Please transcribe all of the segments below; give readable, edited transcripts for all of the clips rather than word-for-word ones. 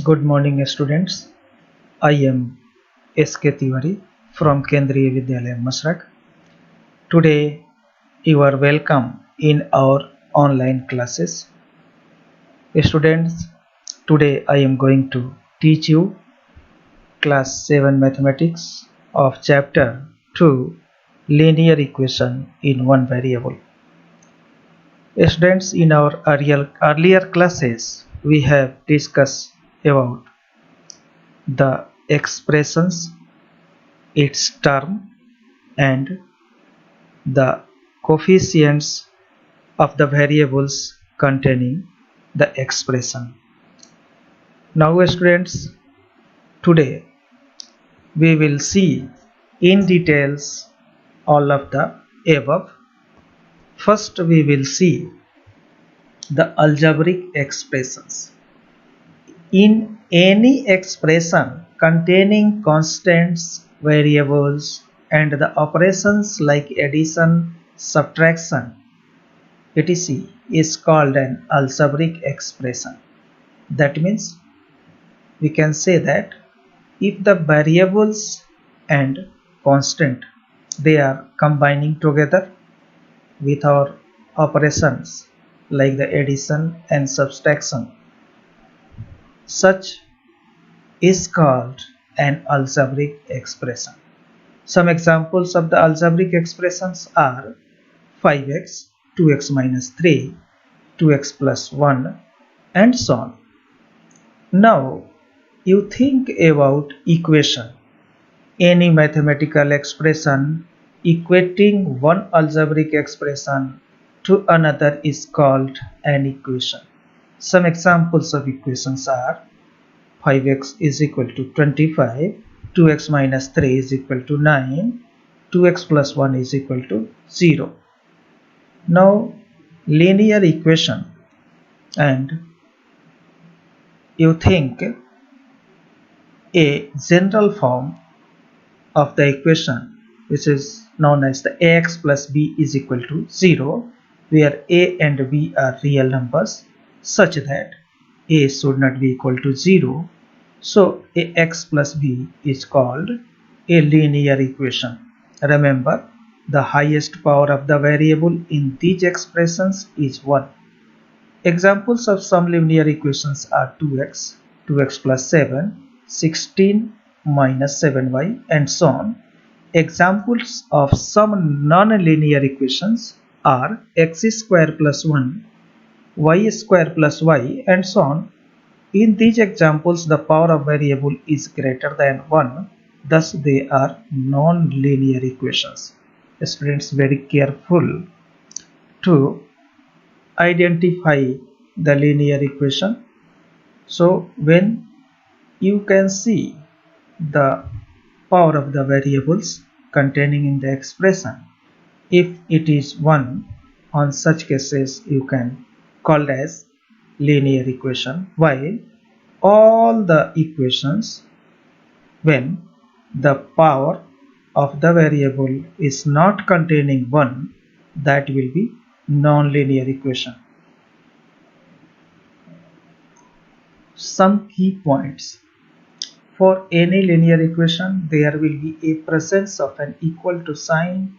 Good morning, students. I am S.K. Tiwari from Kendriya Vidyalaya, Masrak. Today, you are welcome in our online classes. Students, today I am going to teach you class 7 mathematics of chapter 2 linear equation in one variable. Students, in our earlier classes, we have discussed about the expressions, its term, and the coefficients of the variables containing the expression. Now students, today we will see in details all of the above. First we will see the algebraic expressions. In any expression containing constants, variables, and the operations like addition, subtraction, etc. is called an algebraic expression. That means we can say that if the variables and constant they are combining together with our operations like the addition and subtraction, such is called an algebraic expression. Some examples of the algebraic expressions are 5x, 2x minus 3, 2x plus 1, and so on. Now, you think about equation. Any mathematical expression equating one algebraic expression to another is called an equation. Some examples of equations are 5x is equal to 25, 2x minus 3 is equal to 9, 2x plus 1 is equal to 0. Now, linear equation, and you think a general form of the equation which is known as the ax plus b is equal to 0, where a and b are real numbers such that a should not be equal to 0. So ax plus b is called a linear equation. Remember, the highest power of the variable in these expressions is 1. Examples of some linear equations are 2x, 2x plus 7, 16 minus 7y, and so on. Examples of some non-linear equations are x square plus 1, y square plus y, and so on. In these examples, the power of variable is greater than 1, thus they are non-linear equations. Students, very careful to identify the linear equation. So when you can see the power of the variables containing in the expression, if it is 1, on such cases you can call as linear equation, while all the equations when the power of the variable is not containing 1, that will be non-linear equation. Some key points. For any linear equation, there will be a presence of an equal to sign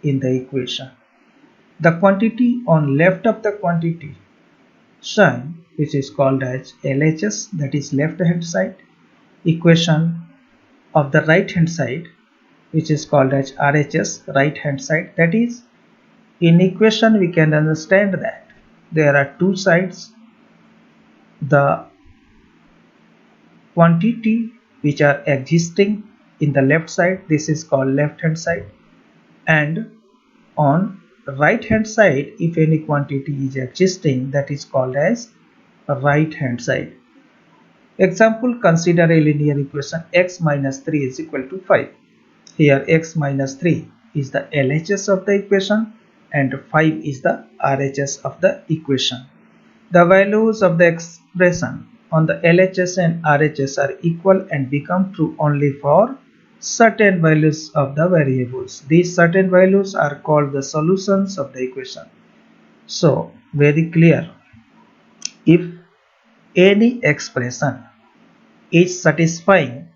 in the equation. The quantity on left of the quantity sign, which is called as LHS, that is left hand side, equation of the right hand side, which is called as RHS, right hand side. That is, in equation we can understand that there are two sides. The quantity which are existing in the left side, this is called left hand side, and on right hand side if any quantity is existing, that is called as right hand side. Example, consider a linear equation x minus 3 is equal to 5. Here x minus 3 is the LHS of the equation and 5 is the RHS of the equation. The values of the expression on the LHS and RHS are equal and become true only for certain values of the variables. These certain values are called the solutions of the equation. So, very clear. If any expression is satisfying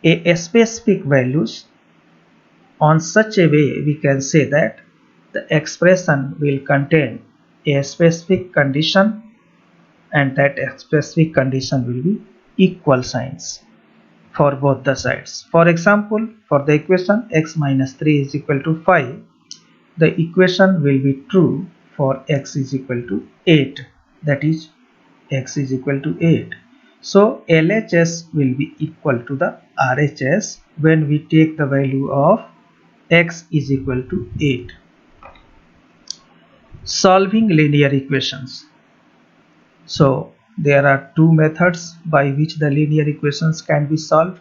a specific values on such a way, we can say that the expression will contain a specific condition and that specific condition will be equal signs for both the sides. For example, for the equation x minus 3 is equal to 5, the equation will be true for x is equal to 8, that is x is equal to 8. So LHS will be equal to the RHS when we take the value of x is equal to 8. Solving linear equations. So there are two methods by which the linear equations can be solved.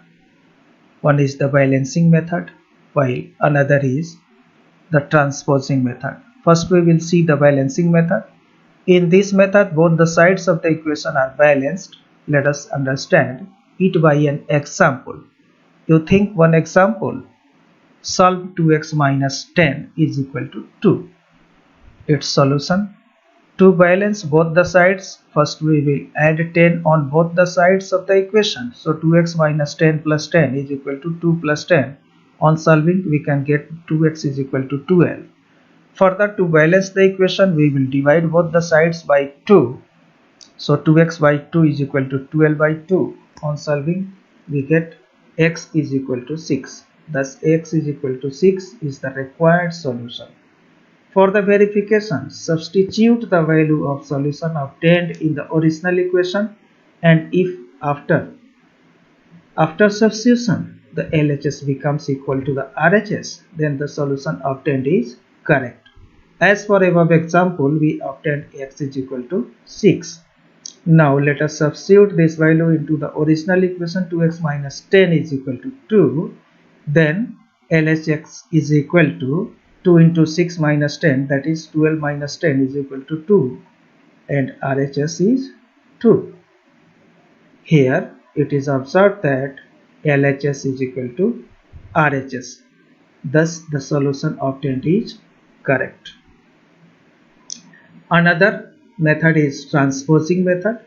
One is the balancing method, while another is the transposing method. First we will see the balancing method. In this method both the sides of the equation are balanced. Let us understand it by an example. You think one example. Solve 2x minus 10 is equal to 2. Its solution. To balance both the sides, first we will add 10 on both the sides of the equation. So 2x minus 10 plus 10 is equal to 2 plus 10. On solving we can get 2x is equal to 12. Further, to balance the equation we will divide both the sides by 2. So 2x by 2 is equal to 12 by 2. On solving we get x is equal to 6. Thus x is equal to 6 is the required solution. For the verification, substitute the value of solution obtained in the original equation, and if after substitution the LHS becomes equal to the RHS, then the solution obtained is correct. As for above example, we obtained x is equal to 6. Now let us substitute this value into the original equation. 2x minus 10 is equal to 2. Then LHS is equal to 2 into 6 minus 10, that is 12 minus 10 is equal to 2, and RHS is 2. Here it is observed that LHS is equal to RHS. Thus the solution obtained is correct. Another method is transposing method.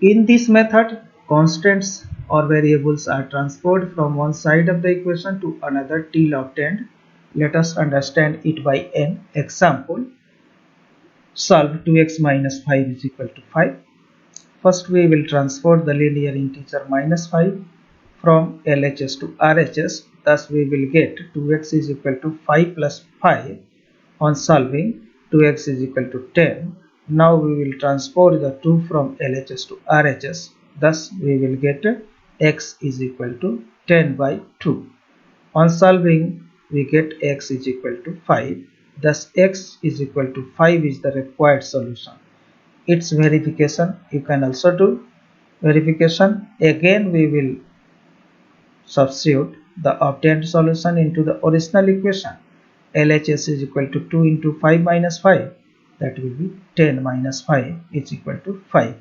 In this method, constants or variables are transferred from one side of the equation to another till obtained. Let us understand it by an example. Solve 2x minus 5 is equal to 5. First we will transfer the linear integer minus 5 from LHS to RHS. Thus we will get 2x is equal to 5 plus 5. On solving, 2x is equal to 10. Now we will transport the 2 from LHS to RHS. Thus we will get x is equal to 10 by 2. On solving, we get x is equal to 5. Thus x is equal to 5 is the required solution. Its verification, you can also do verification. Again we will substitute the obtained solution into the original equation. LHS is equal to 2 into 5 minus 5, that will be 10 minus 5 is equal to 5,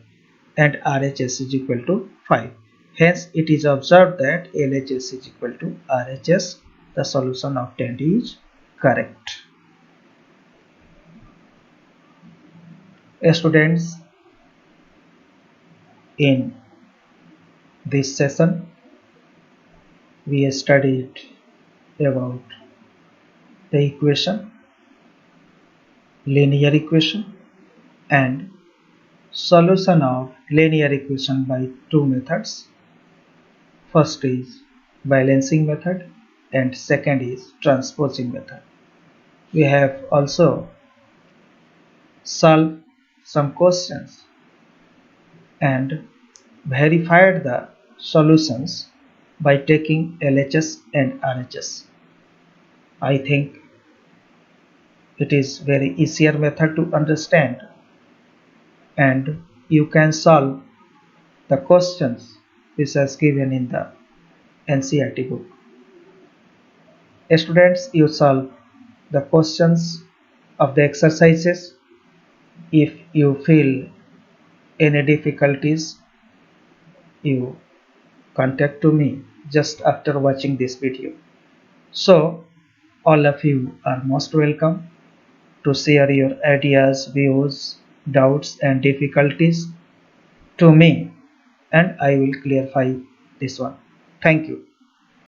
and RHS is equal to 5. Hence it is observed that LHS is equal to RHS. The solution obtained is correct. Students, in this session we studied about the equation, linear equation, and solution of linear equation by two methods. First is balancing method and second is transposing method. We have also solved some questions and verified the solutions by taking LHS and RHS. I think it is very easier method to understand, and you can solve the questions which is given in the NCERT book. Students, you solve the questions of the exercises. If you feel any difficulties, you contact to me just after watching this video. So all of you are most welcome to share your ideas, views, doubts and difficulties to me and I will clarify this one. Thank you.